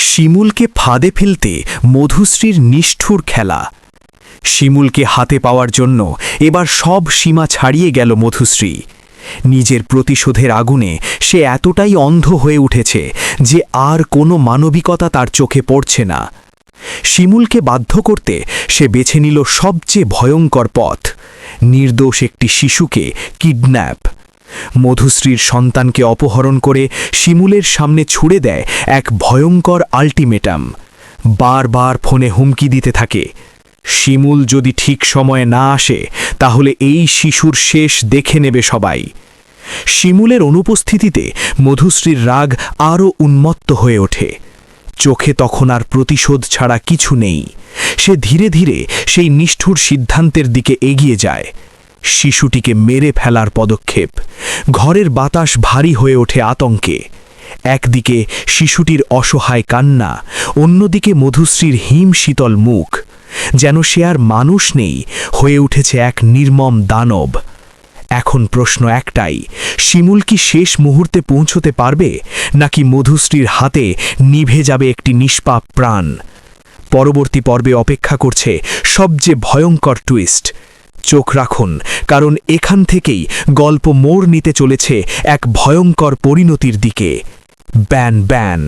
শিমুলকে ফাঁদে ফেলতে মধুশ্রীর নিষ্ঠুর খেলা। শিমুলকে হাতে পাওয়ার জন্য এবার সব সীমা ছাড়িয়ে গেল মধুশ্রী। নিজের প্রতিশোধের আগুনে সে এতটাই অন্ধ হয়ে উঠেছে যে আর কোনো মানবিকতা তার চোখে পড়ছে না। শিমুলকে বাধ্য করতে সে বেছে নিল সবচেয়ে ভয়ঙ্কর পথ, নির্দোষ একটি শিশুকে কিডন্যাপ। মধুশ্রীর সন্তানকে অপহরণ করে শিমুলের সামনে ছুড়ে দেয় এক ভয়ঙ্কর আল্টিমেটাম। বারবার ফোনে হুমকি দিতে থাকে, শিমুল যদি ঠিক সময়ে না আসে তাহলে এই শিশুর শেষ দেখে নেবে সবাই। শিমুলের অনুপস্থিতিতে মধুশ্রীর রাগ আরও উন্মত্ত হয়ে ওঠে। চোখে তখন আর প্রতিশোধ ছাড়া কিছু নেই। সে ধীরে ধীরে সেই নিষ্ঠুর সিদ্ধান্তের দিকে এগিয়ে যায়, শিশুটিকে মেরে ফেলার পদক্ষেপ। ঘরের বাতাস ভারী হয়ে ওঠে আতঙ্কে। একদিকে শিশুটির অসহায় কান্না, অন্যদিকে মধুশ্রীর হিমশীতল মুখ, যেন সে আর মানুষ নেই, হয়ে উঠেছে এক নির্মম দানব। এখন প্রশ্ন একটাই, শিমুল কি শেষ মুহূর্তে পৌঁছতে পারবে, নাকি মধুশ্রীর হাতে নিভে যাবে একটি নিষ্পাপ প্রাণ? পরবর্তী পর্বে অপেক্ষা করছে সবচেয়ে ভয়ঙ্কর টুইস্ট। চোখ রাখুন, কারণ এখান থেকেই গল্প মোড় নিতে চলেছে এক ভয়ঙ্কর পরিণতির দিকে। Ban ban.